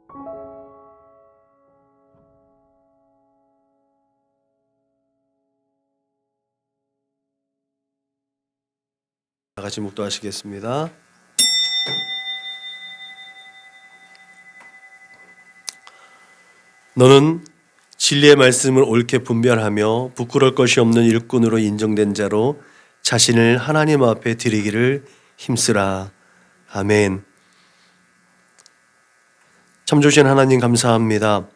다 같이 묵도하시겠습니다. 너는 진리의 말씀을 옳게 분별하며 부끄러울 것이 없는 일꾼으로 인정된 자로 자신을 하나님 앞에 드리기를 힘쓰라. 아멘. 참 좋으신 하나님 감사합니다.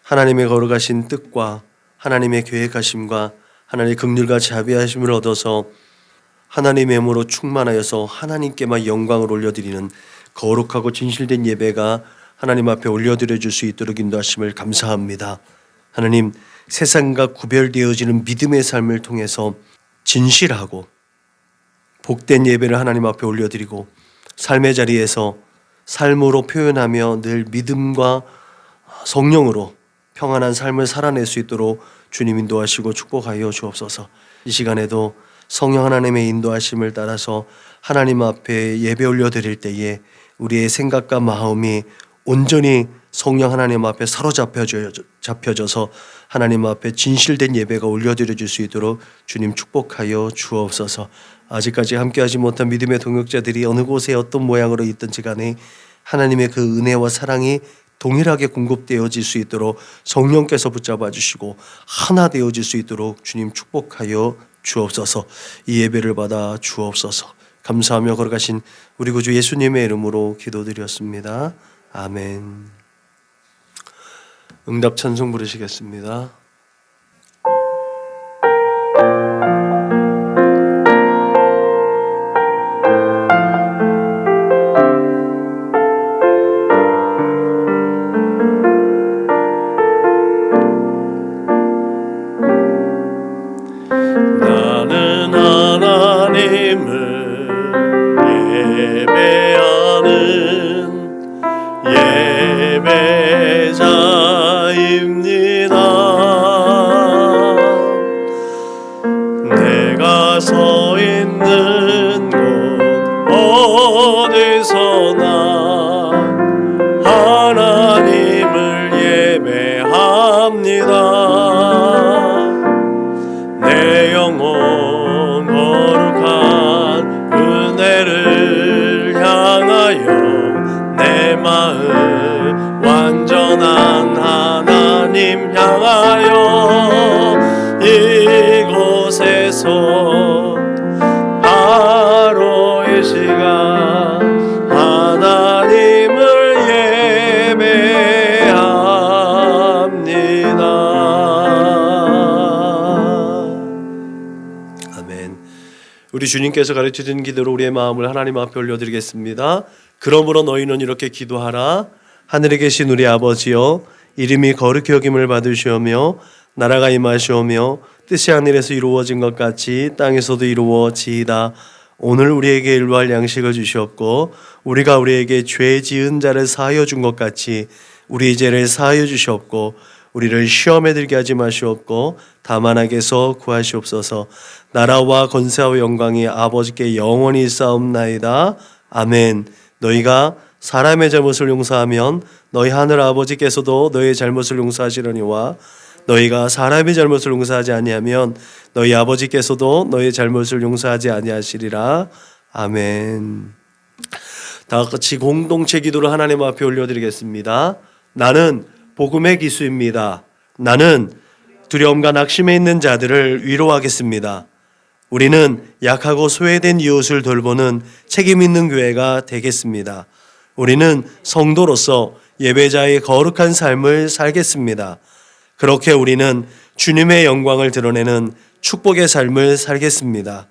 하나님의 거룩하신 뜻과 하나님의 계획하심과 하나님의 긍휼과 자비하심을 얻어서 하나님의 힘으로 충만하여서 하나님께만 영광을 올려드리는 거룩하고 진실된 예배가 하나님 앞에 올려드려 수 있도록 인도하심을 감사합니다. 하나님, 세상과 구별되어지는 믿음의 삶을 통해서 진실하고 복된 예배를 하나님 앞에 올려드리고 삶의 자리에서 삶으로 표현하며 늘 믿음과 성령으로 평안한 삶을 살아낼 수 있도록 주님 인도하시고 축복하여 주옵소서. 이 시간에도 성령 하나님의 인도하심을 따라서 하나님 앞에 예배 올려드릴 때에 우리의 생각과 마음이 온전히 성령 하나님 앞에 사로잡혀져서 하나님 앞에 진실된 예배가 올려드려질 수 있도록 주님 축복하여 주옵소서. 아직까지 함께하지 못한 믿음의 동역자들이 어느 곳에 어떤 모양으로 있든지 간에 하나님의 그 은혜와 사랑이 동일하게 공급되어질 수 있도록 성령께서 붙잡아 주시고 하나 되어질 수 있도록 주님 축복하여 주옵소서. 이 예배를 받아 주옵소서. 감사하며 걸어가신 우리 구주 예수님의 이름으로 기도드렸습니다. 아멘. 응답 찬송 부르시겠습니다. 나는 하나님을 예배자입니다. 내가 서 있는 곳 어디서나 하나님을 예배합니다. 내 영혼 거룩한 은혜를 향하여 내 마음 완전한 하나님 향하여 이곳에서 바로 이 시간 하나님을 예배합니다. 아멘. 우리 주님께서 가르쳐준 기도로 우리의 마음을 하나님 앞에 올려드리겠습니다. 그러므로 너희는 이렇게 기도하라. 하늘에 계신 우리 아버지여, 이름이 거룩히 여김을 받으시오며 나라가 임하시오며 뜻이 하늘에서 이루어진 것 같이 땅에서도 이루어지이다. 오늘 우리에게 일용할 양식을 주시옵고 우리가 우리에게 죄 지은 자를 사하여 준 것 같이 우리 죄를 사하여 주시옵고 우리를 시험에 들게 하지 마시옵고 다만 악에서 구하시옵소서. 나라와 권세와 영광이 아버지께 영원히 있사옵나이다. 아멘. 너희가 사람의 잘못을 용서하면 너희 하늘 아버지께서도 너희의 잘못을 용서하시려니와 너희가 사람의 잘못을 용서하지 아니하면 너희 아버지께서도 너희의 잘못을 용서하지 아니하시리라. 아멘. 다 같이 공동체 기도를 하나님 앞에 올려드리겠습니다. 나는 복음의 기수입니다. 나는 두려움과 낙심에 있는 자들을 위로하겠습니다. 우리는 약하고 소외된 이웃을 돌보는 책임 있는 교회가 되겠습니다. 우리는 성도로서 예배자의 거룩한 삶을 살겠습니다. 그렇게 우리는 주님의 영광을 드러내는 축복의 삶을 살겠습니다.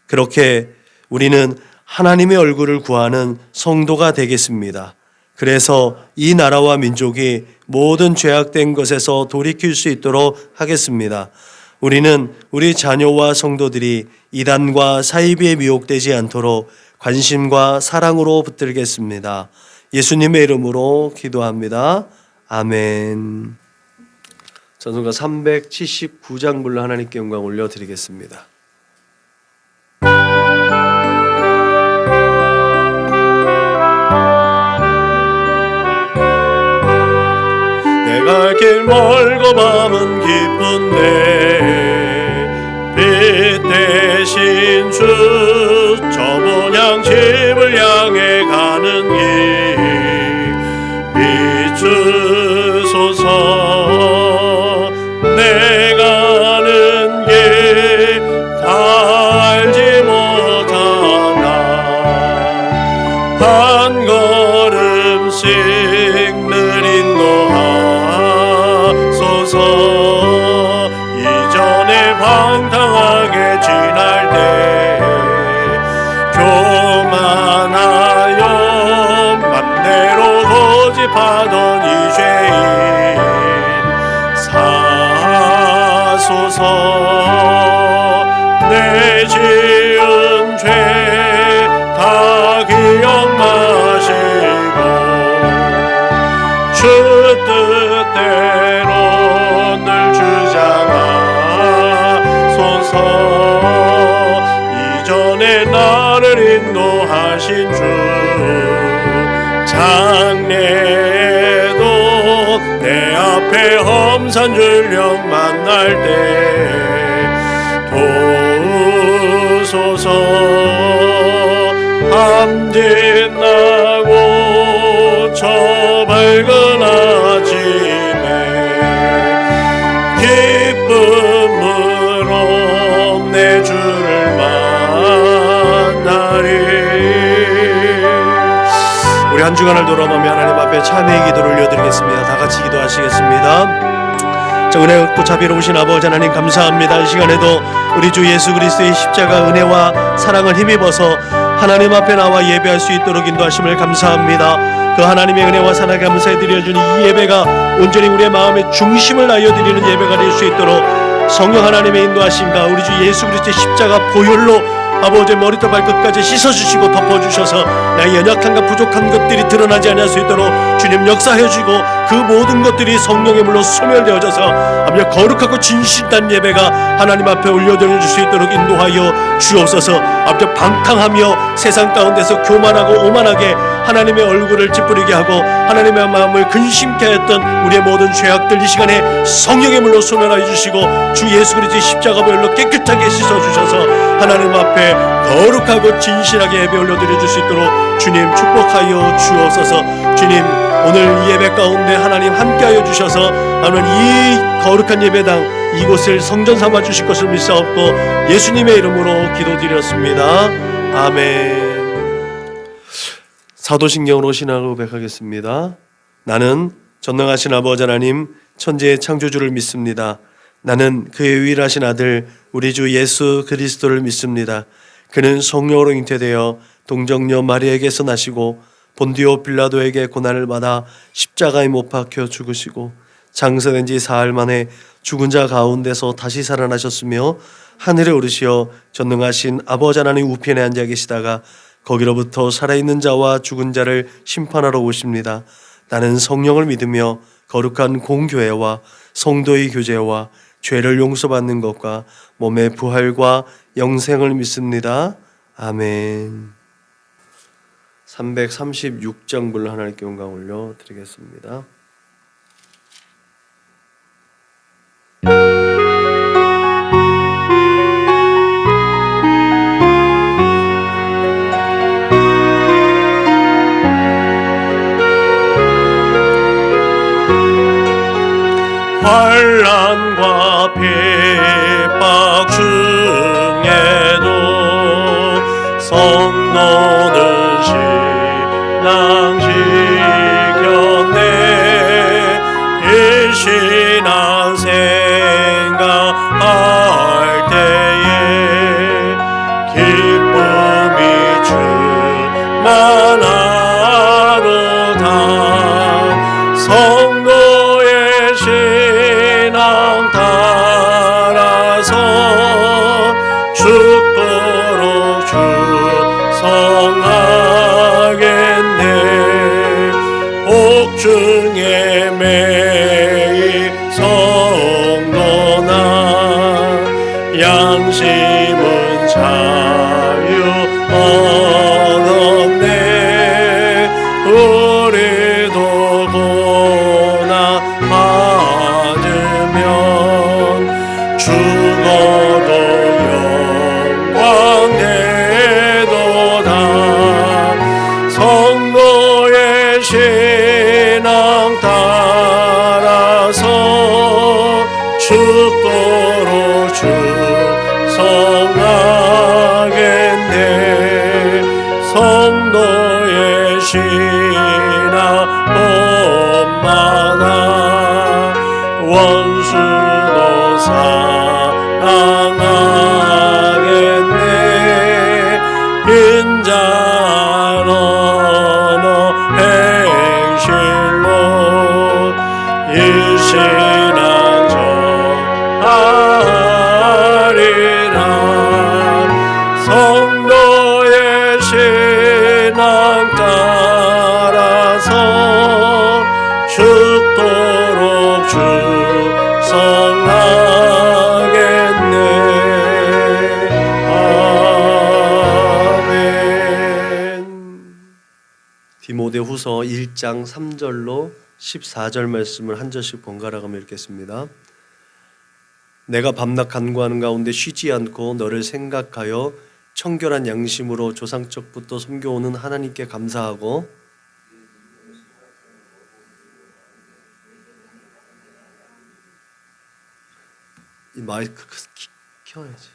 그렇게 우리는 하나님의 얼굴을 구하는 성도가 되겠습니다. 그래서 이 나라와 민족이 모든 죄악된 것에서 돌이킬 수 있도록 하겠습니다. 우리는 우리 자녀와 성도들이 이단과 사이비에 미혹되지 않도록 관심과 사랑으로 붙들겠습니다. 예수님의 이름으로 기도합니다. 아멘. 찬송가 379장 불러 하나님께 영광 올려드리겠습니다. 길 멀고 밤은 기쁜데 빛 대신 주 저분향 집을 향해 가는 길 비추소서. 내 가는 길 다 알지 못하나 한 걸음씩 늘 인도하소서. 이전에 방탕하게 지날 때 교만하여 맘대로 고집하던 이 죄인 사소서. 내 지은 죄 다 기억 마시고 주 뜻대로 늘 주장하소서. 이전에 나를 인도하신 주 장래에도 내 앞에 험산 줄령 만날 때 도우소서. 함진나고 저 밝은 아침에 기쁨으로 내 주를 만나리. 우리 한 주간을 돌아보며 하나님 앞에 참회의 기도를 올려드리겠습니다. 다 같이 기도하시겠습니다. 자, 은혜롭고 자비로우신 아버지 하나님 감사합니다. 이 시간에도 우리 주 예수 그리스도의 십자가 은혜와 사랑을 힘입어서 하나님 앞에 나와 예배할 수 있도록 인도하심을 감사합니다. 그 하나님의 은혜와 사랑 감사해 드려주니 이 예배가 온전히 우리의 마음의 중심을 나여드리는 예배가 될 수 있도록 성령 하나님의 인도하심과 우리 주 예수 그리스도의 십자가 보혈로 아버지의 머리부터 발끝까지 씻어주시고 덮어주셔서 나의 연약함과 부족한 것들이 드러나지 않을 수 있도록 주님 역사해주고 그 모든 것들이 성령의 물로 소멸되어져서 아버지 거룩하고 진실한 예배가 하나님 앞에 올려드릴 수 있도록 인도하여 주옵소서. 아버지 방탕하며 세상 가운데서 교만하고 오만하게 하나님의 얼굴을 찌푸리게 하고 하나님의 마음을 근심케 했던 우리의 모든 죄악들 이 시간에 성령의 물로 소멸하여 주시고 주 예수 그리스도의 십자가 보혈로 깨끗하게 씻어주셔서 하나님 앞에 거룩하고 진실하게 예배 올려드려 줄 수 있도록 주님 축복하여 주옵소서. 주님 오늘 예배 가운데 하나님 함께하여 주셔서 하나님 이 거룩한 예배당 이곳을 성전 삼아 주실 것을 믿사옵고 예수님의 이름으로 기도드렸습니다. 아멘. 사도신경으로 신앙을 고백하겠습니다. 나는 전능하신 아버지 하나님 천지의 창조주를 믿습니다. 나는 그의 유일하신 아들 우리 주 예수 그리스도를 믿습니다. 그는 성령으로 잉태되어 동정녀 마리아에게서 나시고 본디오 빌라도에게 고난을 받아 십자가에 못 박혀 죽으시고 장사된 지 사흘 만에 죽은 자 가운데서 다시 살아나셨으며 하늘에 오르시어 전능하신 아버지 하나님 우편에 앉아 계시다가 거기로부터 살아있는 자와 죽은 자를 심판하러 오십니다. 나는 성령을 믿으며 거룩한 공교회와 성도의 교제와 죄를 용서받는 것과 몸의 부활과 영생을 믿습니다. 아멘. 336장 불러 하나님께 영광 올려 드리겠습니다. 환난과 핍박 중에도 성도는 신앙 지켰네. 이 신앙 생각할 때에 기쁨이 충만하도다. 성도의 신앙 따라서 죽도록 충성하겠네. 복중에 매일 성도나 양심은 자유 얻었네. 우리도 고난하고 신앙 따라서 죽도록 충성하겠네. 성도의 신앙 본받아 원수도 사랑하겠네. 인자한 언어 행실로 이 신앙 전하리라. 성도의 신앙 따라서 죽도록 충성하겠네. 아멘. 디모데후서 1장 3절로 14절 말씀을 한 절씩 번갈아 가며 읽겠습니다. 내가 밤낮 간구하는 가운데 쉬지 않고 너를 생각하여 청결한 양심으로 조상적부터 섬겨오는 하나님께 감사하고 이 마이크 켜야지.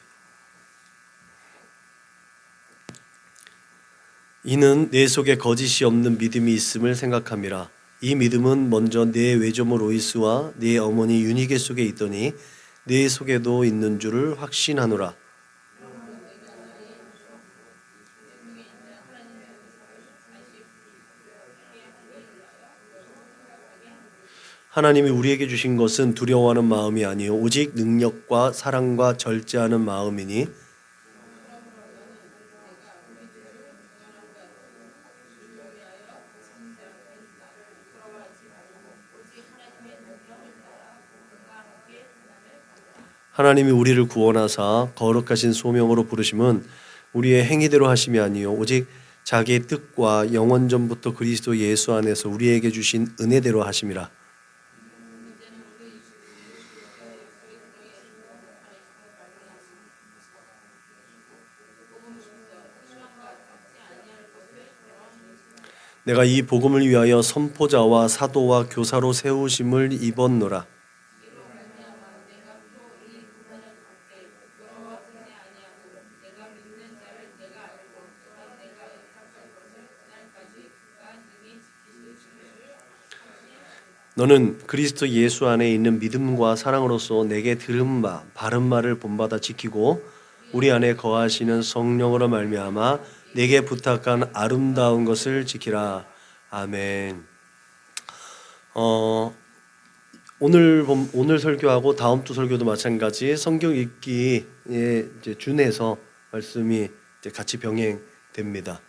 이는 내 속에 거짓이 없는 믿음이 있음을 생각함이라. 이 믿음은 먼저 내 외조모 로이스와 네 어머니 유니게 속에 있더니 내 속에도 있는 줄을 확신하노라. 하나님이 우리에게 주신 것은 두려워하는 마음이 아니요 오직 능력과 사랑과 절제하는 마음이니 하나님이 우리를 구원하사 거룩하신 소명으로 부르심은 우리의 행위대로 하심이 아니요 오직 자기의 뜻과 영원전부터 그리스도 예수 안에서 우리에게 주신 은혜대로 하심이라. 내가 이 복음을 위하여 선포자와 사도와 교사로 세우심을 입었노라. 너는 그리스도 예수 안에 있는 믿음과 사랑으로서 내게 들은 바 바른 말을 본받아 지키고 우리 안에 거하시는 성령으로 말미암아 내게 부탁한 아름다운 것을 지키라. 아멘. 오늘 설교하고 다음 주 설교도 마찬가지 성경 읽기에 이제 준해서 말씀이 이제 같이 병행됩니다.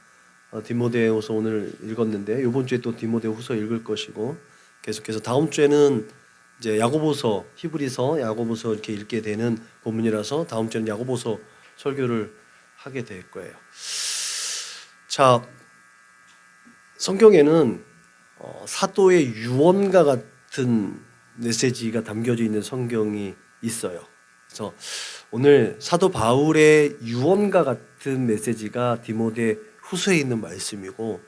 디모데후서 오늘 읽었는데 이번 주에 또 디모데후서 읽을 것이고 계속해서 다음 주에는 이제 야고보서, 히브리서, 야고보서 이렇게 읽게 되는 본문이라서 다음 주에는 야고보서 설교를 하게 될 거예요. 자, 성경에는 사도의 유언과 같은 메시지가 담겨져 있는 성경이 있어요. 그래서 오늘 사도 바울의 유언과 같은 메시지가 디모데 후서에 있는 말씀이고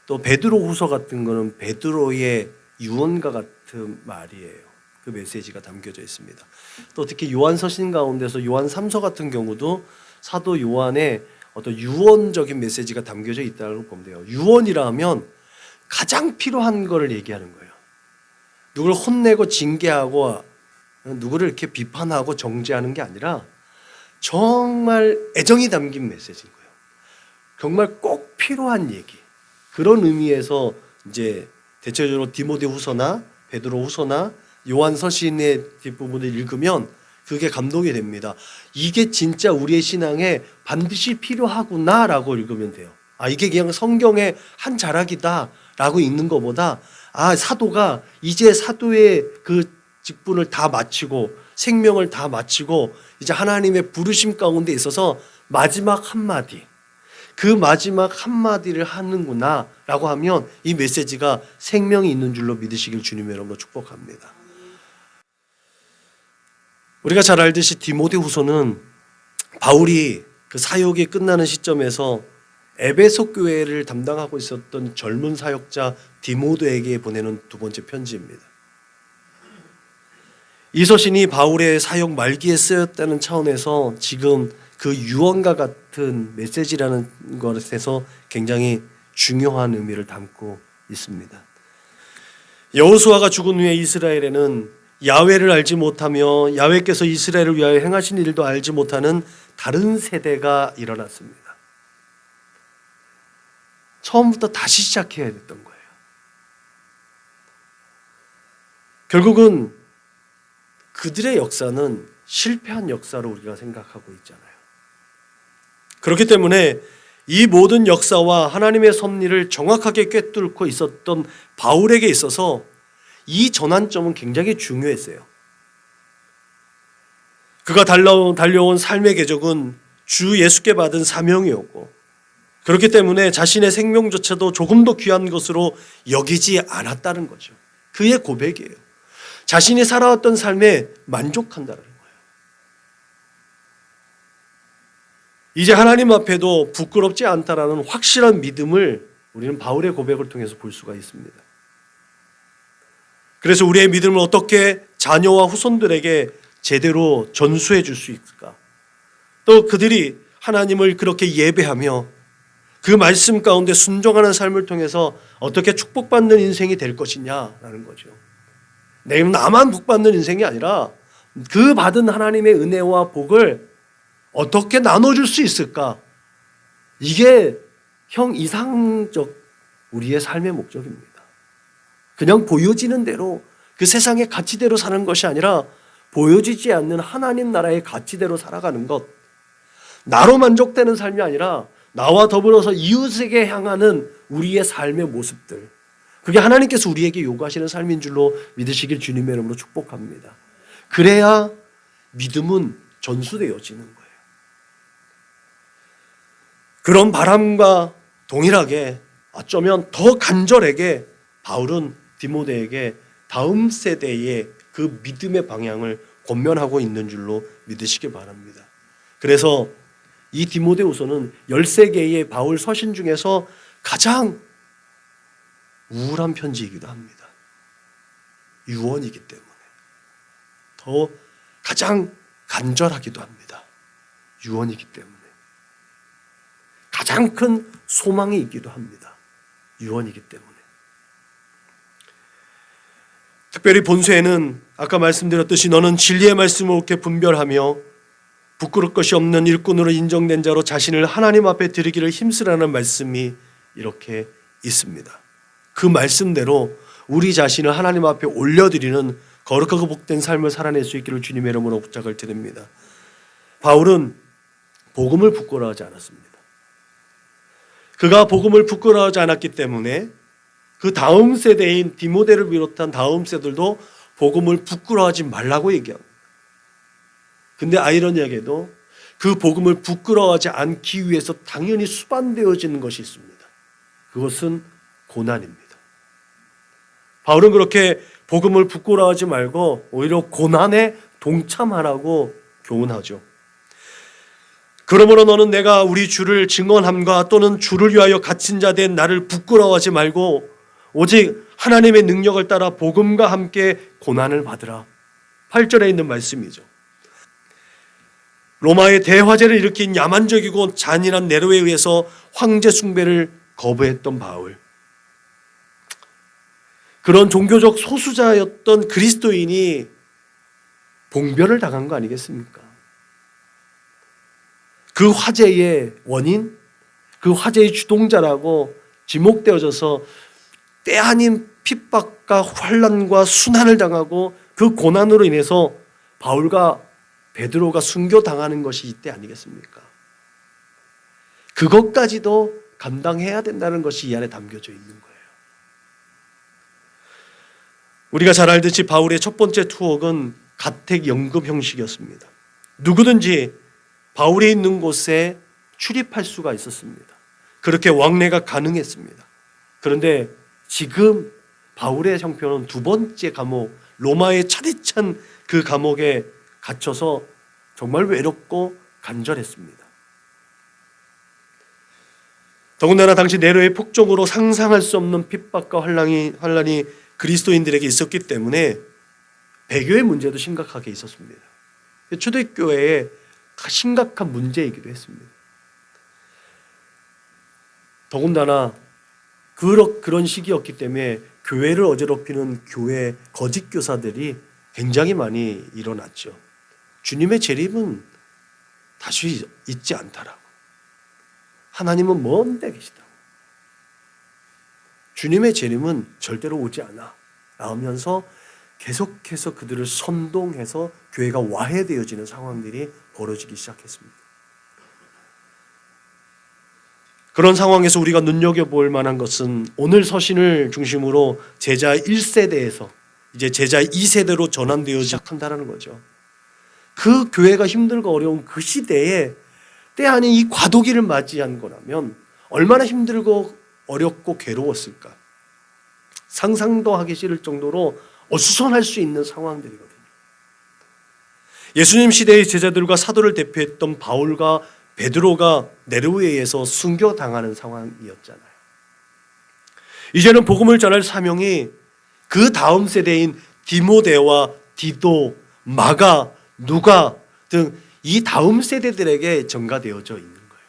또 베드로 후서 같은 거는 베드로의 유언과 같은 말이에요. 그 메시지가 담겨져 있습니다. 또 특히 요한서신 가운데서 요한 3서 같은 경우도 사도 요한의 어떤 유언적인 메시지가 담겨져 있다고 보면 돼요. 유언이라 하면 가장 필요한 거를 얘기하는 거예요. 누구를 혼내고 징계하고 누구를 이렇게 비판하고 정죄하는 게 아니라 정말 애정이 담긴 메시지인 거예요. 정말 꼭 필요한 얘기. 그런 의미에서 이제 대체적으로 디모데후서나 베드로후서나 요한서신의 뒷부분을 읽으면 그게 감동이 됩니다. 이게 진짜 우리의 신앙에 반드시 필요하구나라고 읽으면 돼요. 이게 그냥 성경의 한 자락이다라고 읽는 것보다 사도가 이제 사도의 그 직분을 다 마치고 생명을 다 마치고 이제 하나님의 부르심 가운데 있어서 마지막 한마디, 그 마지막 한마디를 하는구나 라고 하면 이 메시지가 생명이 있는 줄로 믿으시길 주님의 이름으로 축복합니다. 우리가 잘 알듯이 디모데후서는 바울이 그 사역이 끝나는 시점에서 에베소 교회를 담당하고 있었던 젊은 사역자 디모데에게 보내는 두 번째 편지입니다. 이 서신이 바울의 사역 말기에 쓰였다는 차원에서 지금 그 유언과 같은 메시지라는 것에서 굉장히 중요한 의미를 담고 있습니다. 여호수아가 죽은 후에 이스라엘에는 야훼를 알지 못하며 야훼께서 이스라엘을 위하여 행하신 일도 알지 못하는 다른 세대가 일어났습니다. 처음부터 다시 시작해야 됐던 거예요. 결국은 그들의 역사는 실패한 역사로 우리가 생각하고 있잖아요. 그렇기 때문에 이 모든 역사와 하나님의 섭리를 정확하게 꿰뚫고 있었던 바울에게 있어서 이 전환점은 굉장히 중요했어요. 그가 달려온 삶의 궤적은 주 예수께 받은 사명이었고, 그렇기 때문에 자신의 생명조차도 조금 더 귀한 것으로 여기지 않았다는 거죠. 그의 고백이에요. 자신이 살아왔던 삶에 만족한다는 거예요. 이제 하나님 앞에도 부끄럽지 않다라는 확실한 믿음을 우리는 바울의 고백을 통해서 볼 수가 있습니다. 그래서 우리의 믿음을 어떻게 자녀와 후손들에게 제대로 전수해 줄 수 있을까? 또 그들이 하나님을 그렇게 예배하며 그 말씀 가운데 순종하는 삶을 통해서 어떻게 축복받는 인생이 될 것이냐라는 거죠. 나만 복받는 인생이 아니라 그 받은 하나님의 은혜와 복을 어떻게 나눠줄 수 있을까? 이게 이상적 우리의 삶의 목적입니다. 그냥 보여지는 대로 그 세상의 가치대로 사는 것이 아니라 보여지지 않는 하나님 나라의 가치대로 살아가는 것. 나로 만족되는 삶이 아니라 나와 더불어서 이웃에게 향하는 우리의 삶의 모습들. 그게 하나님께서 우리에게 요구하시는 삶인 줄로 믿으시길 주님의 이름으로 축복합니다. 그래야 믿음은 전수되어지는 거예요. 그런 바람과 동일하게 어쩌면 더 간절하게 바울은 디모데에게 다음 세대의 그 믿음의 방향을 권면하고 있는 줄로 믿으시기 바랍니다. 그래서 이 디모데후서는 13개의 바울 서신 중에서 가장 우울한 편지이기도 합니다. 유언이기 때문에 더 가장 간절하기도 합니다. 유언이기 때문에 가장 큰 소망이 있기도 합니다. 유언이기 때문에. 특별히 본서에는 아까 말씀드렸듯이 너는 진리의 말씀을 옳게 분별하며 부끄러울 것이 없는 일꾼으로 인정된 자로 자신을 하나님 앞에 드리기를 힘쓰라는 말씀이 이렇게 있습니다. 그 말씀대로 우리 자신을 하나님 앞에 올려드리는 거룩하고 복된 삶을 살아낼 수 있기를 주님의 이름으로 부탁을 드립니다. 바울은 복음을 부끄러워하지 않았습니다. 그가 복음을 부끄러워하지 않았기 때문에 그 다음 세대인 디모데를 비롯한 다음 세대들도 복음을 부끄러워하지 말라고 얘기합니다. 근데 아이러니하게도 그 복음을 부끄러워하지 않기 위해서 당연히 수반되어지는 것이 있습니다. 그것은 고난입니다. 바울은 그렇게 복음을 부끄러워하지 말고 오히려 고난에 동참하라고 교훈하죠. 그러므로 너는 내가 우리 주를 증언함과 또는 주를 위하여 갇힌 자 된 나를 부끄러워하지 말고 오직 하나님의 능력을 따라 복음과 함께 고난을 받으라. 8절에 있는 말씀이죠. 로마의 대화재를 일으킨 야만적이고 잔인한 네로에 의해서 황제 숭배를 거부했던 바울. 그런 종교적 소수자였던 그리스도인이 봉변을 당한 거 아니겠습니까? 그 화재의 원인, 그 화재의 주동자라고 지목되어져서 때 아닌 핍박과 환난과 순환을 당하고 그 고난으로 인해서 바울과 베드로가 순교당하는 것이 이때 아니겠습니까? 그것까지도 감당해야 된다는 것이 이 안에 담겨져 있는 거예요. 우리가 잘 알듯이 바울의 첫 번째 투옥은 가택연금 형식이었습니다. 누구든지 바울이 있는 곳에 출입할 수가 있었습니다. 그렇게 왕래가 가능했습니다. 그런데 지금 바울의 형편은 두 번째 감옥, 로마의 차디찬 그 감옥에 갇혀서 정말 외롭고 간절했습니다. 더군다나 당시 네로의 폭정으로 상상할 수 없는 핍박과 환란이 그리스도인들에게 있었기 때문에 배교의 문제도 심각하게 있었습니다. 초대교회의 심각한 문제이기도 했습니다. 더군다나 그런 시기였기 때문에 교회를 어지럽히는 교회 거짓 교사들이 굉장히 많이 일어났죠. 주님의 재림은 다시 있지 않다라고. 하나님은 먼 데 계시다고. 주님의 재림은 절대로 오지 않아 나오면서 계속해서 그들을 선동해서 교회가 와해되어지는 상황들이 벌어지기 시작했습니다. 그런 상황에서 우리가 눈여겨볼 만한 것은 오늘 서신을 중심으로 제자 1세대에서 이제 제자 2세대로 전환되어 시작한다는 거죠. 그 교회가 힘들고 어려운 그 시대에 때 아닌 이 과도기를 맞이한 거라면 얼마나 힘들고 어렵고 괴로웠을까. 상상도 하기 싫을 정도로 어수선할 수 있는 상황들이거든요. 예수님 시대의 제자들과 사도를 대표했던 바울과 베드로가 네로에 의해서 순교당하는 상황이었잖아요. 이제는 복음을 전할 사명이 그 다음 세대인 디모데와 디도, 마가, 누가 등 이 다음 세대들에게 전가되어져 있는 거예요.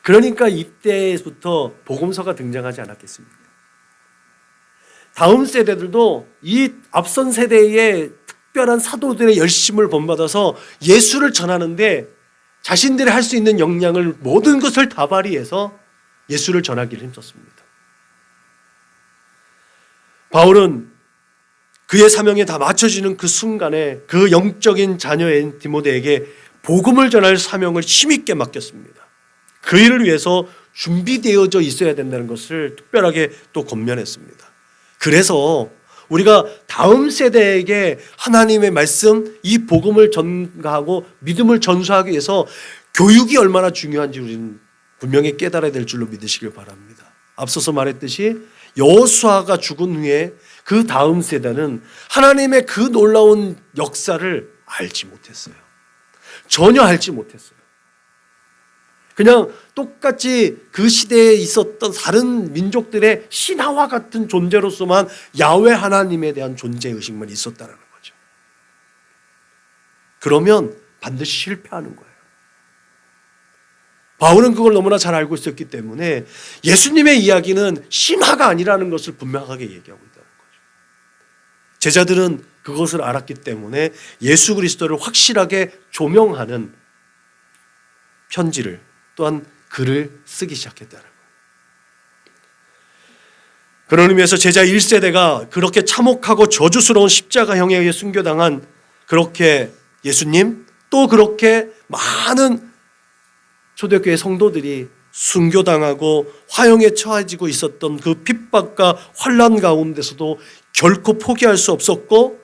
그러니까 이때부터 복음서가 등장하지 않았겠습니까? 다음 세대들도 이 앞선 세대의 특별한 사도들의 열심을 본받아서 예수를 전하는데 자신들이 할 수 있는 역량을 모든 것을 다 발휘해서 예수를 전하기를 힘썼습니다. 바울은 그의 사명에 다 맞춰지는 그 순간에 그 영적인 자녀인 디모데에게 복음을 전할 사명을 힘있게 맡겼습니다. 그 일을 위해서 준비되어져 있어야 된다는 것을 특별하게 또 권면했습니다. 그래서 우리가 다음 세대에게 하나님의 말씀, 이 복음을 전가하고 믿음을 전수하기 위해서 교육이 얼마나 중요한지 우리는 분명히 깨달아야 될 줄로 믿으시길 바랍니다. 앞서서 말했듯이 여호수아가 죽은 후에 그 다음 세대는 하나님의 그 놀라운 역사를 알지 못했어요. 전혀 알지 못했어요. 그냥 똑같이 그 시대에 있었던 다른 민족들의 신화와 같은 존재로서만 야훼 하나님에 대한 존재의식만 있었다는 거죠. 그러면 반드시 실패하는 거예요. 바울은 그걸 너무나 잘 알고 있었기 때문에 예수님의 이야기는 신화가 아니라는 것을 분명하게 얘기하고 있다는 거죠. 제자들은 그것을 알았기 때문에 예수 그리스도를 확실하게 조명하는 편지를 또한 글을 쓰기 시작했다는 거예요. 그런 의미에서 제자 1세대가 그렇게 참혹하고 저주스러운 십자가형에 의해 순교당한 그렇게 예수님, 또 그렇게 많은 초대교회 성도들이 순교당하고 화형에 처해지고 있었던 그 핍박과 환난 가운데서도 결코 포기할 수 없었고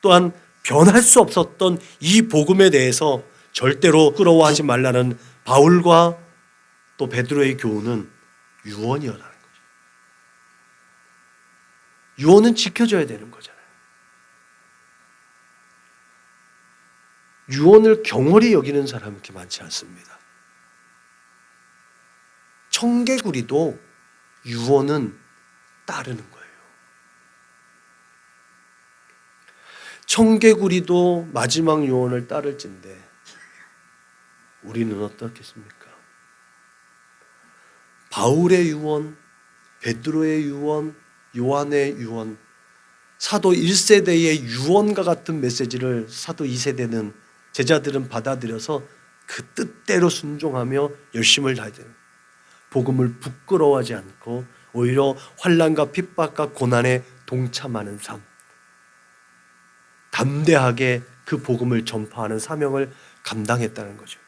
또한 변할 수 없었던 이 복음에 대해서 절대로 부끄러워하지 말라는 바울과 또 베드로의 교훈은 유언이라는 거죠. 유언은 지켜줘야 되는 거잖아요. 유언을 경홀히 여기는 사람은 그렇게 많지 않습니다. 청개구리도 유언은 따르는 거예요. 청개구리도 마지막 유언을 따를진데 우리는 어떻겠습니까? 바울의 유언, 베드로의 유언, 요한의 유언, 사도 1세대의 유언과 같은 메시지를 사도 2세대는 제자들은 받아들여서 그 뜻대로 순종하며 열심을 다해야 돼요. 복음을 부끄러워하지 않고 오히려 환난과 핍박과 고난에 동참하는 삶, 담대하게 그 복음을 전파하는 사명을 감당했다는 거죠.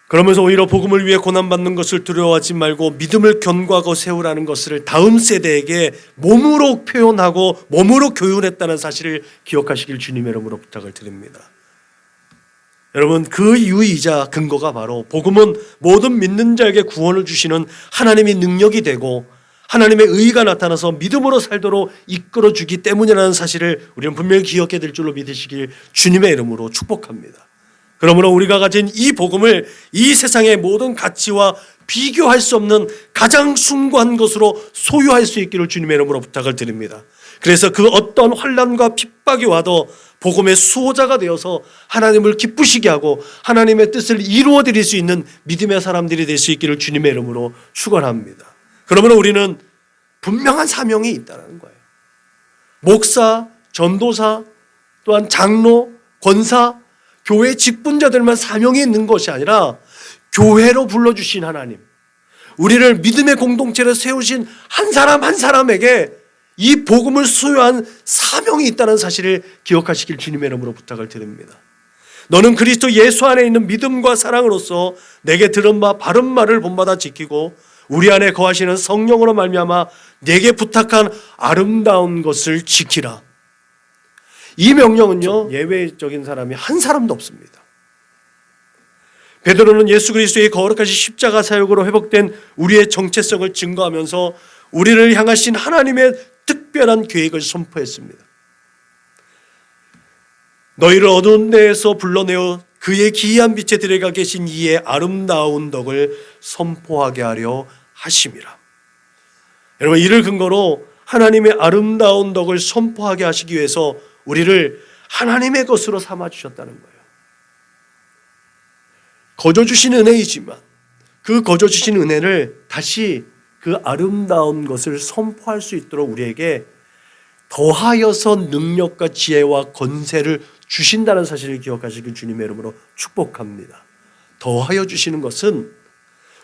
그러면서 오히려 복음을 위해 고난받는 것을 두려워하지 말고 믿음을 견고하고 세우라는 것을 다음 세대에게 몸으로 표현하고 몸으로 교훈했다는 사실을 기억하시길 주님의 이름으로 부탁을 드립니다. 여러분, 그 이유이자 근거가 바로 복음은 모든 믿는 자에게 구원을 주시는 하나님의 능력이 되고 하나님의 의가 나타나서 믿음으로 살도록 이끌어주기 때문이라는 사실을 우리는 분명히 기억해야 될 줄로 믿으시길 주님의 이름으로 축복합니다. 그러므로 우리가 가진 이 복음을 이 세상의 모든 가치와 비교할 수 없는 가장 숭고한 것으로 소유할 수 있기를 주님의 이름으로 부탁을 드립니다. 그래서 그 어떤 환난과 핍박이 와도 복음의 수호자가 되어서 하나님을 기쁘시게 하고 하나님의 뜻을 이루어 드릴 수 있는 믿음의 사람들이 될 수 있기를 주님의 이름으로 축원합니다. 그러므로 우리는 분명한 사명이 있다는 거예요. 목사, 전도사, 또한 장로, 권사, 교회 직분자들만 사명이 있는 것이 아니라 교회로 불러주신 하나님, 우리를 믿음의 공동체로 세우신 한 사람 한 사람에게 이 복음을 수여한 사명이 있다는 사실을 기억하시길 주님의 이름으로 부탁을 드립니다. 너는 그리스도 예수 안에 있는 믿음과 사랑으로서 내게 들은 바 바른 말을 본받아 지키고 우리 안에 거하시는 성령으로 말미암아 내게 부탁한 아름다운 것을 지키라. 이 명령은요, 예외적인 사람이 한 사람도 없습니다. 베드로는 예수 그리스도의 거룩하신 십자가 사역으로 회복된 우리의 정체성을 증거하면서 우리를 향하신 하나님의 특별한 계획을 선포했습니다. 너희를 어두운 데에서 불러내어 그의 기이한 빛에 들어가 계신 이의 아름다운 덕을 선포하게 하려 하심이라. 여러분, 이를 근거로 하나님의 아름다운 덕을 선포하게 하시기 위해서 우리를 하나님의 것으로 삼아 주셨다는 거예요. 거저 주신 은혜이지만 그 거저 주신 은혜를 다시 그 아름다운 것을 선포할 수 있도록 우리에게 더하여서 능력과 지혜와 권세를 주신다는 사실을 기억하시길 주님의 이름으로 축복합니다. 더하여 주시는 것은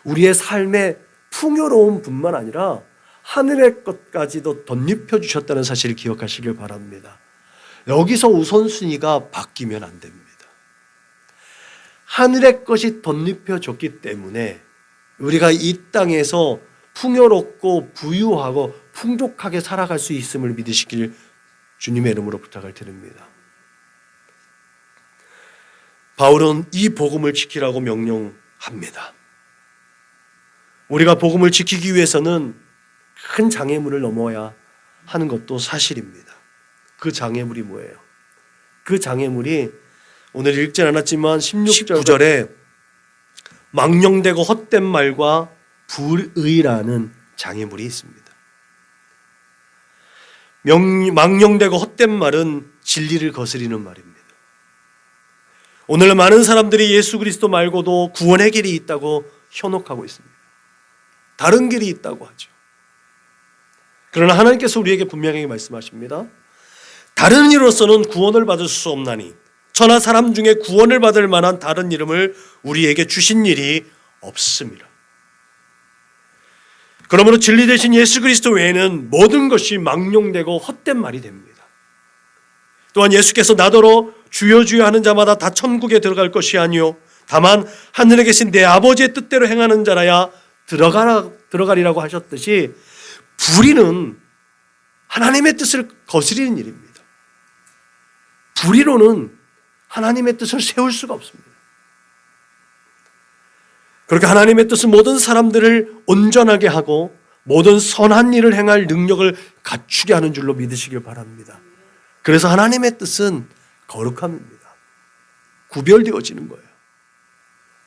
우리의 삶의 풍요로움 뿐만 아니라 하늘의 것까지도 덧입혀 주셨다는 사실을 기억하시길 바랍니다. 여기서 우선순위가 바뀌면 안 됩니다. 하늘의 것이 덧입혀졌기 때문에 우리가 이 땅에서 풍요롭고 부유하고 풍족하게 살아갈 수 있음을 믿으시길 주님의 이름으로 부탁을 드립니다. 바울은 이 복음을 지키라고 명령합니다. 우리가 복음을 지키기 위해서는 큰 장애물을 넘어야 하는 것도 사실입니다. 그 장애물이 뭐예요? 그 장애물이 오늘 읽진 않았지만 19절에 망령되고 헛된 말과 불의라는 장애물이 있습니다. 망령되고 헛된 말은 진리를 거스리는 말입니다. 오늘 많은 사람들이 예수 그리스도 말고도 구원의 길이 있다고 현혹하고 있습니다. 다른 길이 있다고 하죠. 그러나 하나님께서 우리에게 분명하게 말씀하십니다. 다른 이로서는 구원을 받을 수 없나니 천하 사람 중에 구원을 받을 만한 다른 이름을 우리에게 주신 일이 없습니다. 그러므로 진리 되신 예수 그리스도 외에는 모든 것이 망령되고 헛된 말이 됩니다. 또한 예수께서 나더러 주여 주여 하는 자마다 다 천국에 들어갈 것이 아니요 다만 하늘에 계신 내 아버지의 뜻대로 행하는 자라야 들어가리라고 하셨듯이 불의는 하나님의 뜻을 거스리는 일입니다. 불의로는 하나님의 뜻을 세울 수가 없습니다. 그렇게 하나님의 뜻은 모든 사람들을 온전하게 하고 모든 선한 일을 행할 능력을 갖추게 하는 줄로 믿으시길 바랍니다. 그래서 하나님의 뜻은 거룩함입니다. 구별되어지는 거예요.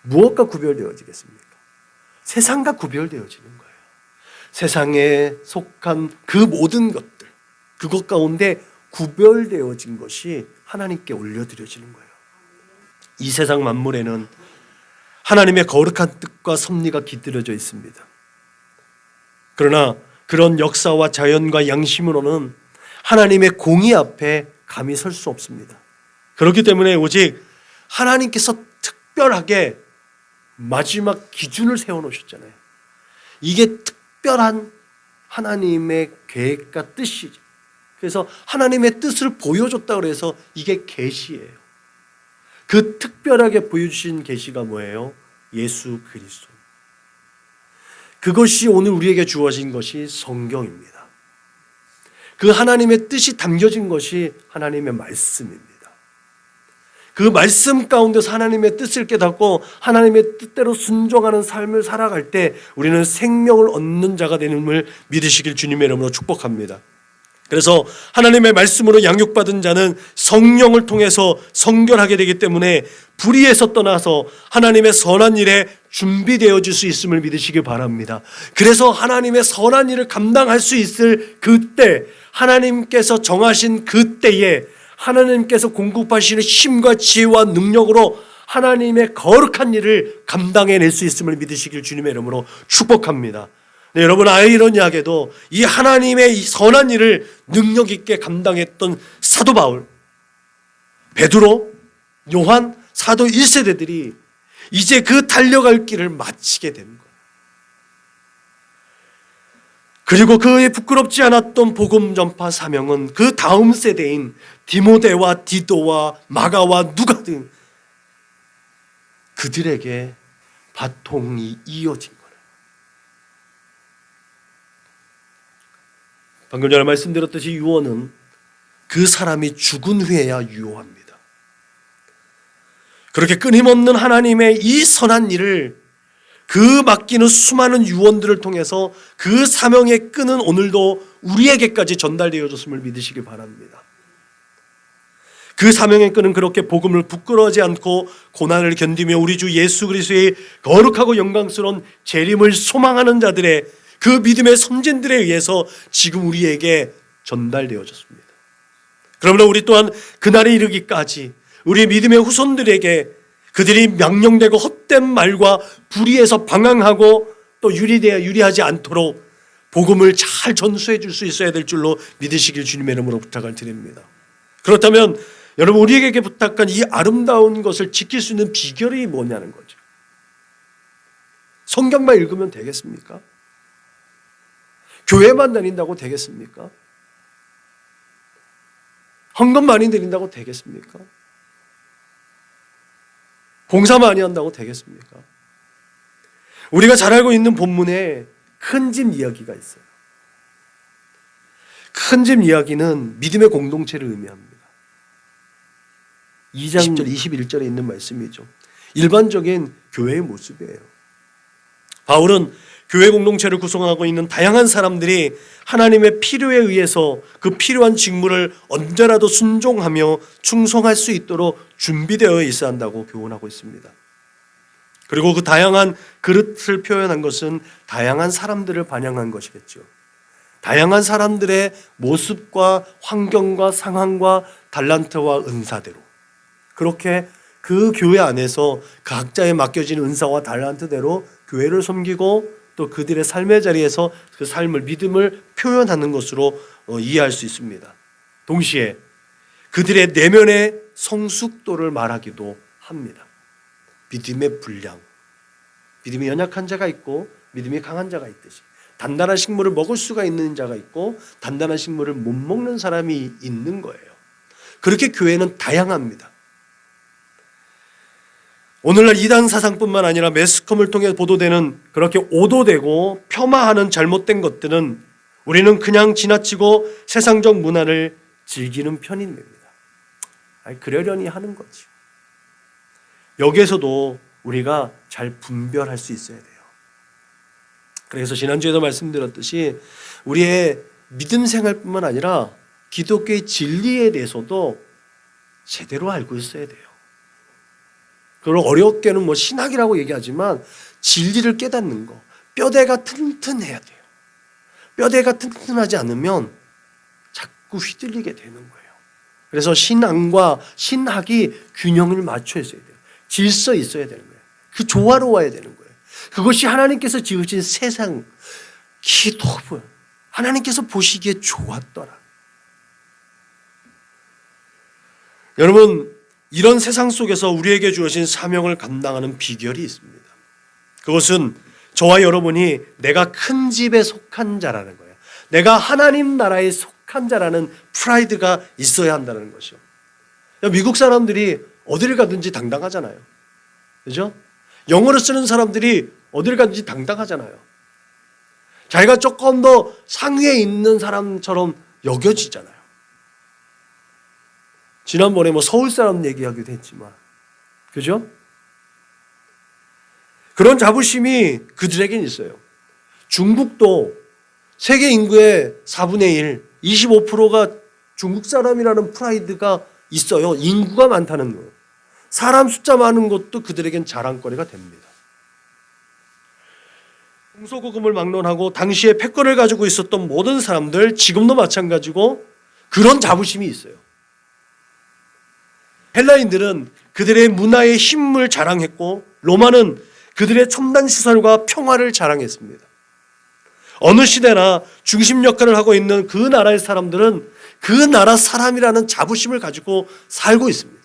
무엇과 구별되어지겠습니까? 세상과 구별되어지는 거예요. 세상에 속한 그 모든 것들, 그것 가운데 구별되어진 것이 하나님께 올려드려지는 거예요. 이 세상 만물에는 하나님의 거룩한 뜻과 섭리가 깃들여져 있습니다. 그러나 그런 역사와 자연과 양심으로는 하나님의 공의 앞에 감히 설 수 없습니다. 그렇기 때문에 오직 하나님께서 특별하게 마지막 기준을 세워놓으셨잖아요. 이게 특별한 하나님의 계획과 뜻이죠. 그래서 하나님의 뜻을 보여줬다고 해서 이게 계시예요. 그 특별하게 보여주신 계시가 뭐예요? 예수 그리스도. 그것이 오늘 우리에게 주어진 것이 성경입니다. 그 하나님의 뜻이 담겨진 것이 하나님의 말씀입니다. 그 말씀 가운데서 하나님의 뜻을 깨닫고 하나님의 뜻대로 순종하는 삶을 살아갈 때 우리는 생명을 얻는 자가 되는 걸 믿으시길 주님의 이름으로 축복합니다. 그래서 하나님의 말씀으로 양육받은 자는 성령을 통해서 성결하게 되기 때문에 불의에서 떠나서 하나님의 선한 일에 준비되어질 수 있음을 믿으시기 바랍니다. 그래서 하나님의 선한 일을 감당할 수 있을 그때, 하나님께서 정하신 그때에 하나님께서 공급하시는 힘과 지혜와 능력으로 하나님의 거룩한 일을 감당해낼 수 있음을 믿으시길 주님의 이름으로 축복합니다. 네, 여러분, 아이러니하게도 이 하나님의 이 선한 일을 능력 있게 감당했던 사도 바울, 베드로, 요한, 사도 1세대들이 이제 그 달려갈 길을 마치게 된 거예요. 그리고 그의 부끄럽지 않았던 복음 전파 사명은 그 다음 세대인 디모데와 디도와 마가와 누가 등 그들에게 바통이 이어진 거예요. 방금 전에 말씀드렸듯이 유언은 그 사람이 죽은 후에야 유효합니다. 그렇게 끊임없는 하나님의 이 선한 일을 그 맡기는 수많은 유언들을 통해서 그 사명의 끈은 오늘도 우리에게까지 전달되어졌음을 믿으시기 바랍니다. 그 사명의 끈은 그렇게 복음을 부끄러워하지 않고 고난을 견디며 우리 주 예수 그리스도의 거룩하고 영광스러운 재림을 소망하는 자들의 그 믿음의 선진들에 의해서 지금 우리에게 전달되어졌습니다. 그러므로 우리 또한 그날에 이르기까지 우리 믿음의 후손들에게 그들이 명령되고 헛된 말과 불의에서 방황하고 또 유리하지 않도록 복음을 잘 전수해 줄 수 있어야 될 줄로 믿으시길 주님의 이름으로 부탁을 드립니다. 그렇다면 여러분, 우리에게 부탁한 이 아름다운 것을 지킬 수 있는 비결이 뭐냐는 거죠. 성경만 읽으면 되겠습니까? 교회만 다닌다고 되겠습니까? 헌금 많이 드린다고 되겠습니까? 봉사 많이 한다고 되겠습니까? 우리가 잘 알고 있는 본문에 큰 집 이야기가 있어요. 큰 집 이야기는 믿음의 공동체를 의미합니다. 2장 21절에 있는 말씀이죠. 일반적인 교회의 모습이에요. 바울은 교회 공동체를 구성하고 있는 다양한 사람들이 하나님의 필요에 의해서 그 필요한 직무를 언제라도 순종하며 충성할 수 있도록 준비되어 있어야 한다고 교훈하고 있습니다. 그리고 그 다양한 그릇을 표현한 것은 다양한 사람들을 반영한 것이겠죠. 다양한 사람들의 모습과 환경과 상황과 달란트와 은사대로 그렇게 그 교회 안에서 각자의 맡겨진 은사와 달란트대로 교회를 섬기고 또 그들의 삶의 자리에서 그 삶을 믿음을 표현하는 것으로 이해할 수 있습니다. 동시에 그들의 내면의 성숙도를 말하기도 합니다. 믿음의 분량, 믿음이 연약한 자가 있고 믿음이 강한 자가 있듯이 단단한 식물을 먹을 수가 있는 자가 있고 단단한 식물을 못 먹는 사람이 있는 거예요. 그렇게 교회는 다양합니다. 오늘날 이단 사상뿐만 아니라 매스컴을 통해 보도되는 그렇게 오도되고 폄하하는 잘못된 것들은 우리는 그냥 지나치고 세상적 문화를 즐기는 편인 겁니다. 그러려니 하는 거지. 여기에서도 우리가 잘 분별할 수 있어야 돼요. 그래서 지난주에도 말씀드렸듯이 우리의 믿음 생활뿐만 아니라 기독교의 진리에 대해서도 제대로 알고 있어야 돼요. 그리고 어렵게는 뭐 신학이라고 얘기하지만 진리를 깨닫는 거, 뼈대가 튼튼해야 돼요. 뼈대가 튼튼하지 않으면 자꾸 휘둘리게 되는 거예요. 그래서 신앙과 신학이 균형을 맞춰야 돼요. 질서 있어야 되는 거예요. 그 조화로워야 되는 거예요. 그것이 하나님께서 지으신 세상, 기도부, 하나님께서 보시기에 좋았더라. 여러분, 이런 세상 속에서 우리에게 주어진 사명을 감당하는 비결이 있습니다. 그것은 저와 여러분이 내가 큰 집에 속한 자라는 거예요. 내가 하나님 나라에 속한 자라는 프라이드가 있어야 한다는 것이요. 미국 사람들이 어디를 가든지 당당하잖아요. 그죠? 영어를 쓰는 사람들이 어디를 가든지 당당하잖아요. 자기가 조금 더 상위에 있는 사람처럼 여겨지잖아요. 지난번에 뭐 서울 사람 얘기하기도 했지만, 그죠? 그런 자부심이 그들에겐 있어요. 중국도 세계 인구의 4분의 1, 25%가 중국 사람이라는 프라이드가 있어요. 인구가 많다는 거예요. 사람 숫자 많은 것도 그들에겐 자랑거리가 됩니다. 홍소고금을 막론하고 당시에 패권을 가지고 있었던 모든 사람들, 지금도 마찬가지고 그런 자부심이 있어요. 헬라인들은 그들의 문화의 힘을 자랑했고 로마는 그들의 첨단 시설과 평화를 자랑했습니다. 어느 시대나 중심 역할을 하고 있는 그 나라의 사람들은 그 나라 사람이라는 자부심을 가지고 살고 있습니다.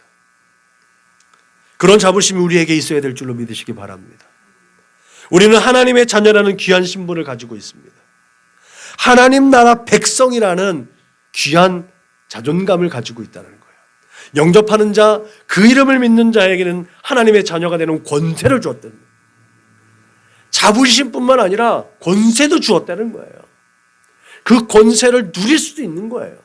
그런 자부심이 우리에게 있어야 될 줄로 믿으시기 바랍니다. 우리는 하나님의 자녀라는 귀한 신분을 가지고 있습니다. 하나님 나라 백성이라는 귀한 자존감을 가지고 있다는 거예요. 영접하는 자, 그 이름을 믿는 자에게는 하나님의 자녀가 되는 권세를 주었다는 거예요. 자부심뿐만 아니라 권세도 주었다는 거예요. 그 권세를 누릴 수도 있는 거예요.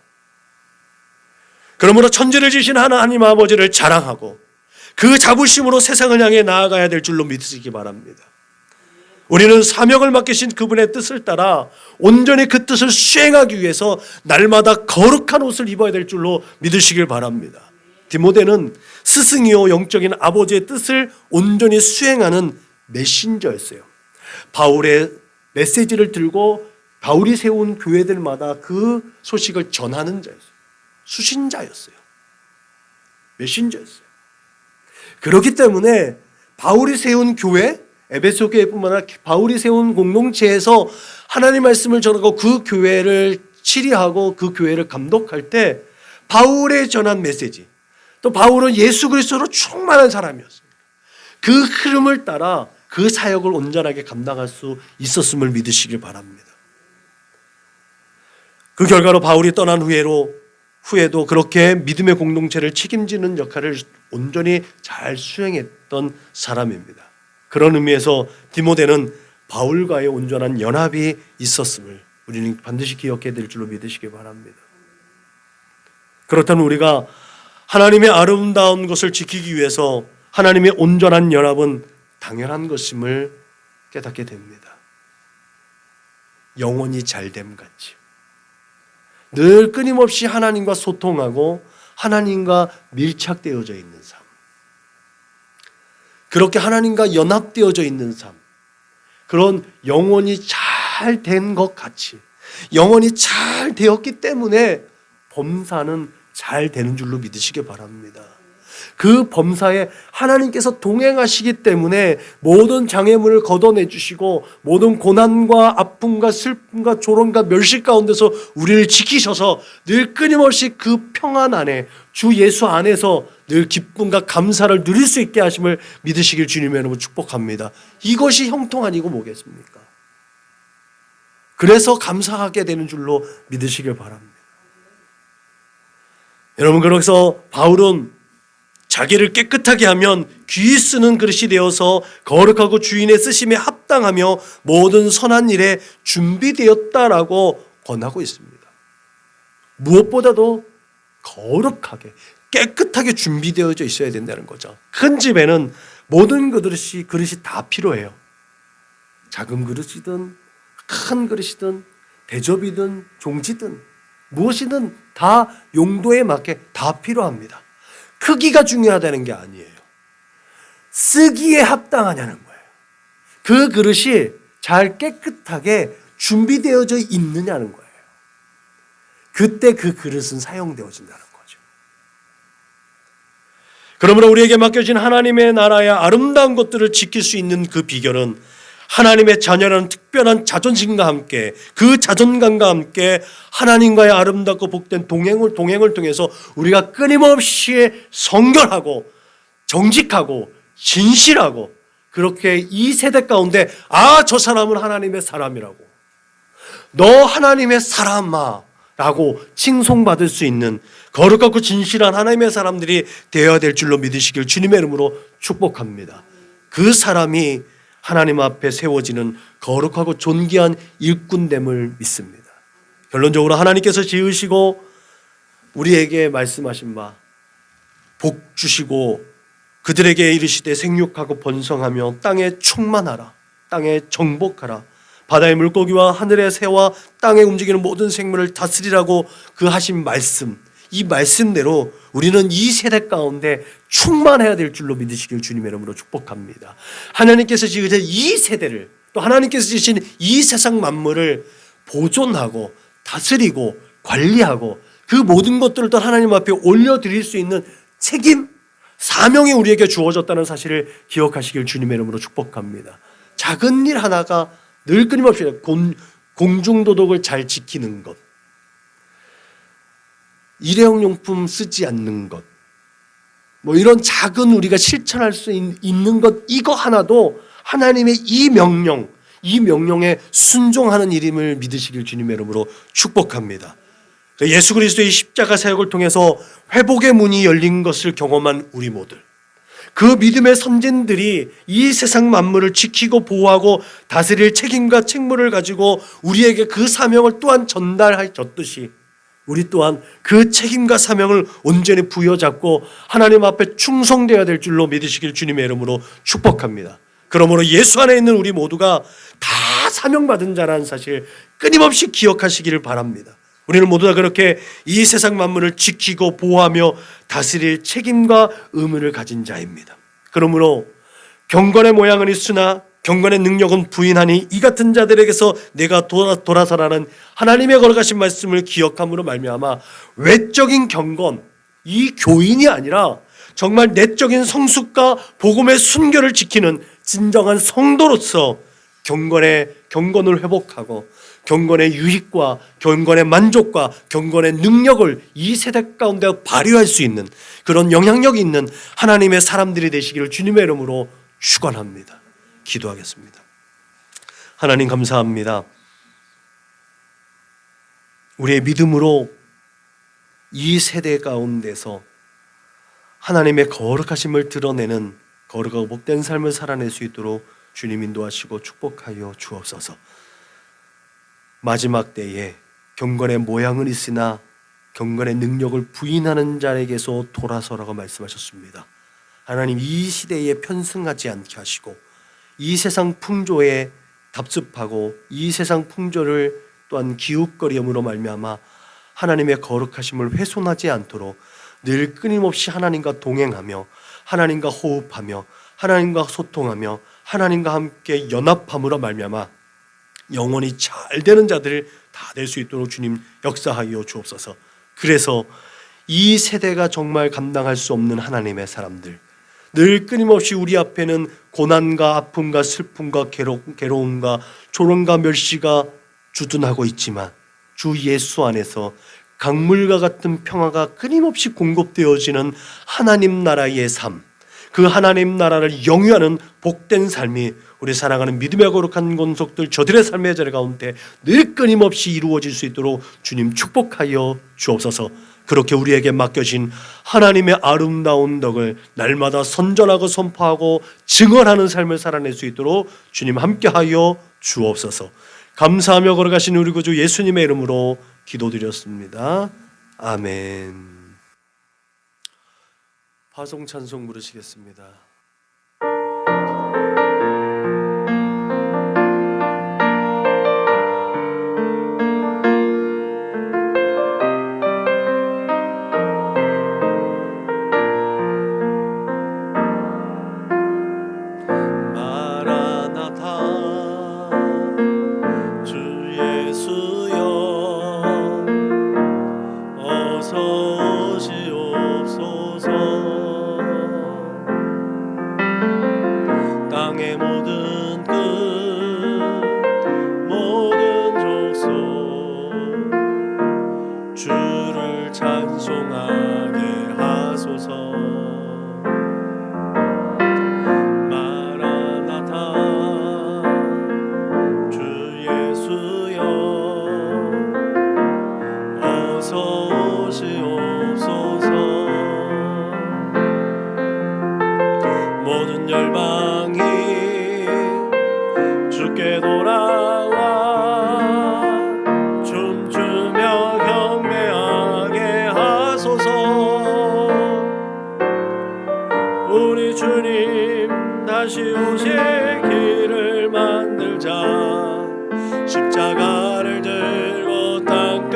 그러므로 천지를 지신 하나님 아버지를 자랑하고 그 자부심으로 세상을 향해 나아가야 될 줄로 믿으시기 바랍니다. 우리는 사명을 맡기신 그분의 뜻을 따라 온전히 그 뜻을 수행하기 위해서 날마다 거룩한 옷을 입어야 될 줄로 믿으시길 바랍니다. 디모데는 스승이요 영적인 아버지의 뜻을 온전히 수행하는 메신저였어요. 바울의 메시지를 들고 바울이 세운 교회들마다 그 소식을 전하는 자였어요. 수신자였어요. 메신저였어요. 그렇기 때문에 바울이 세운 교회, 에베소 교회뿐만 아니라 바울이 세운 공동체에서 하나님 말씀을 전하고 그 교회를 치리하고 그 교회를 감독할 때 바울의 전한 메시지, 또 바울은 예수 그리스도로 충만한 사람이었습니다. 그 흐름을 따라 그 사역을 온전하게 감당할 수 있었음을 믿으시길 바랍니다. 그 결과로 바울이 떠난 후에도 그렇게 믿음의 공동체를 책임지는 역할을 온전히 잘 수행했던 사람입니다. 그런 의미에서 디모데는 바울과의 온전한 연합이 있었음을 우리는 반드시 기억해야 될 줄로 믿으시기 바랍니다. 그렇다면 우리가 하나님의 아름다운 것을 지키기 위해서 하나님의 온전한 연합은 당연한 것임을 깨닫게 됩니다. 영혼이 잘됨 같이 늘 끊임없이 하나님과 소통하고 하나님과 밀착되어져 있는 삶, 그렇게 하나님과 연합되어져 있는 삶, 그런 영혼이 잘 된 것 같이 영혼이 잘 되었기 때문에 범사는 잘 되는 줄로 믿으시기 바랍니다. 그 범사에 하나님께서 동행하시기 때문에 모든 장애물을 걷어내 주시고 모든 고난과 아픔과 슬픔과 조롱과 멸시 가운데서 우리를 지키셔서 늘 끊임없이 그 평안 안에 주 예수 안에서 늘 기쁨과 감사를 누릴 수 있게 하심을 믿으시길 주님의 이름으로 축복합니다. 이것이 형통 아니고 뭐겠습니까? 그래서 감사하게 되는 줄로 믿으시길 바랍니다. 여러분, 그래서 바울은 자기를 깨끗하게 하면 귀 쓰는 그릇이 되어서 거룩하고 주인의 쓰심에 합당하며 모든 선한 일에 준비되었다라고 권하고 있습니다. 무엇보다도 거룩하게 깨끗하게 준비되어져 있어야 된다는 거죠. 큰 집에는 모든 그릇이 다 필요해요. 작은 그릇이든 큰 그릇이든 대접이든 종지든 무엇이든 다 용도에 맞게 다 필요합니다. 크기가 중요하다는 게 아니에요. 쓰기에 합당하냐는 거예요. 그 그릇이 잘 깨끗하게 준비되어져 있느냐는 거예요. 그때 그 그릇은 사용되어진다는 거죠. 그러므로 우리에게 맡겨진 하나님의 나라의 아름다운 것들을 지킬 수 있는 그 비결은 하나님의 자녀라는 특별한 자존심과 함께 그 자존감과 함께 하나님과의 아름답고 복된 동행을 통해서 우리가 끊임없이 성결하고 정직하고 진실하고 그렇게 이 세대 가운데 저 사람은 하나님의 사람이라고, 너 하나님의 사람아 라고 칭송받을 수 있는 거룩하고 진실한 하나님의 사람들이 되어야 될 줄로 믿으시길 주님의 이름으로 축복합니다. 그 사람이 하나님 앞에 세워지는 거룩하고 존귀한 일꾼됨을 믿습니다. 결론적으로 하나님께서 지으시고 우리에게 말씀하신 바 복 주시고 그들에게 이르시되 생육하고 번성하며 땅에 충만하라, 땅에 정복하라, 바다의 물고기와 하늘의 새와 땅에 움직이는 모든 생물을 다스리라고 그 하신 말씀, 이 말씀대로 우리는 이 세대 가운데 충만해야 될 줄로 믿으시길 주님의 이름으로 축복합니다. 하나님께서 지으신 이 세대를, 또 하나님께서 지으신 이 세상 만물을 보존하고 다스리고 관리하고 그 모든 것들을 또 하나님 앞에 올려드릴 수 있는 책임, 사명이 우리에게 주어졌다는 사실을 기억하시길 주님의 이름으로 축복합니다. 작은 일 하나가 늘 끊임없이 공중도덕을 잘 지키는 것, 일회용용품 쓰지 않는 것, 뭐 이런 작은 우리가 실천할 수 있는 것, 이거 하나도 하나님의 이 명령에 순종하는 일임을 믿으시길 주님의 이름으로 축복합니다. 예수 그리스도의 십자가 사역을 통해서 회복의 문이 열린 것을 경험한 우리 모두, 그 믿음의 선진들이 이 세상 만물을 지키고 보호하고 다스릴 책임과 책무를 가지고 우리에게 그 사명을 또한 전달하셨듯이 우리 또한 그 책임과 사명을 온전히 부여잡고 하나님 앞에 충성되어야 될 줄로 믿으시길 주님의 이름으로 축복합니다. 그러므로 예수 안에 있는 우리 모두가 다 사명받은 자라는 사실 끊임없이 기억하시기를 바랍니다. 우리는 모두 다 그렇게 이 세상 만물을 지키고 보호하며 다스릴 책임과 의무를 가진 자입니다. 그러므로 경건의 모양은 있으나 경건의 능력은 부인하니 이 같은 자들에게서 내가 돌아서라는 하나님의 걸어가신 말씀을 기억함으로 말미암아 외적인 경건, 이 교인이 아니라 정말 내적인 성숙과 복음의 순결을 지키는 진정한 성도로서 경건을 회복하고 경건의 유익과 경건의 만족과 경건의 능력을 이 세대 가운데 발휘할 수 있는 그런 영향력이 있는 하나님의 사람들이 되시기를 주님의 이름으로 축원합니다. 기도하겠습니다. 하나님 감사합니다. 우리의 믿음으로 이 세대 가운데서 하나님의 거룩하심을 드러내는 거룩하고 복된 삶을 살아낼 수 있도록 주님 인도하시고 축복하여 주옵소서. 마지막 때에 경건의 모양은 있으나 경건의 능력을 부인하는 자에게서 돌아서라고 말씀하셨습니다. 하나님, 이 시대에 편승하지 않게 하시고 이 세상 풍조에 답습하고 이 세상 풍조를 또한 기웃거림으로 말미암아 하나님의 거룩하심을 훼손하지 않도록 늘 끊임없이 하나님과 동행하며 하나님과 호흡하며 하나님과 소통하며 하나님과 함께 연합함으로 말미암아 영원히 잘 되는 자들 다 될 수 있도록 주님 역사하여 주옵소서. 그래서 이 세대가 정말 감당할 수 없는 하나님의 사람들, 늘 끊임없이 우리 앞에는 고난과 아픔과 슬픔과 괴로움과 조롱과 멸시가 주둔하고 있지만 주 예수 안에서 강물과 같은 평화가 끊임없이 공급되어지는 하나님 나라의 삶, 그 하나님 나라를 영위하는 복된 삶이 우리 사랑하는 믿음의 거룩한 권속들 저들의 삶의 자리 가운데 늘 끊임없이 이루어질 수 있도록 주님 축복하여 주옵소서. 그렇게 우리에게 맡겨진 하나님의 아름다운 덕을 날마다 선전하고 선포하고 증언하는 삶을 살아낼 수 있도록 주님 함께하여 주옵소서. 감사하며 걸어가신 우리 구주 예수님의 이름으로 기도드렸습니다. 아멘. 파송 찬송 부르시겠습니다.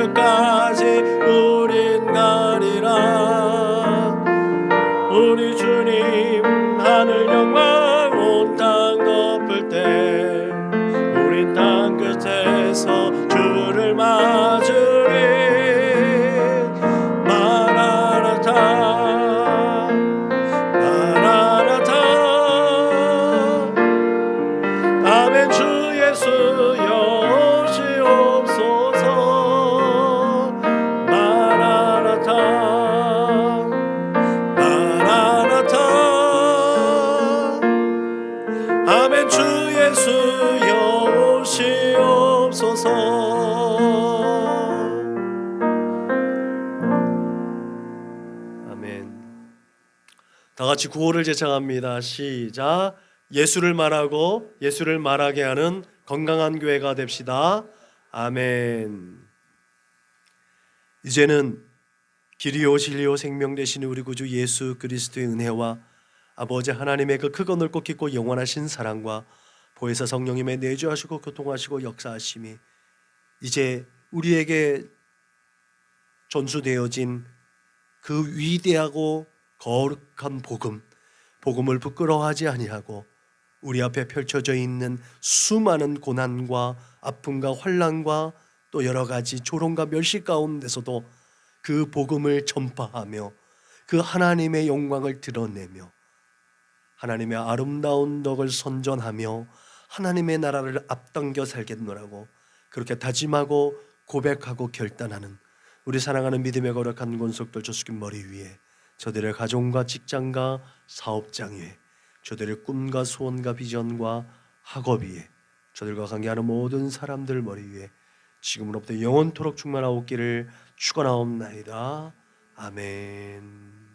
하늘까지 우린 가리라. 우리 주님 하늘 영광 온 땅 덮을 때 우린 땅 끝에서 주를 맞으리. 마라나타 마라나타. 아멘. 주 예수 여시옵소서. 마라나타 마라나타. 아멘. 주 예수 여오시옵소서. 아멘. 다 같이 구호를 제창합니다. 시작. 예수를 말하고 예수를 말하게 하는 건강한 교회가 됩시다. 아멘. 이제는 길이요 진리요 생명 되시는 우리 구주 예수 그리스도의 은혜와 아버지 하나님의 그 크고 넓고 깊고 영원하신 사랑과 보혜사 성령님의 내주하시고 교통하시고 역사하심이 이제 우리에게 전수되어진 그 위대하고 거룩한 복음을 부끄러워하지 아니하고 우리 앞에 펼쳐져 있는 수많은 고난과 아픔과 환난과 또 여러 가지 조롱과 멸시 가운데서도 그 복음을 전파하며 그 하나님의 영광을 드러내며 하나님의 아름다운 덕을 선전하며 하나님의 나라를 앞당겨 살겠노라고 그렇게 다짐하고 고백하고 결단하는 우리 사랑하는 믿음의 거룩한 권속들 저수긴 머리 위에 저들의 가정과 직장과 사업장 위에 저들의 꿈과 소원과 비전과 학업 위에 저들과 관계하는 모든 사람들 머리 위에 지금으로부터 영원토록 충만하옵기를 축원하옵나이다. 아멘.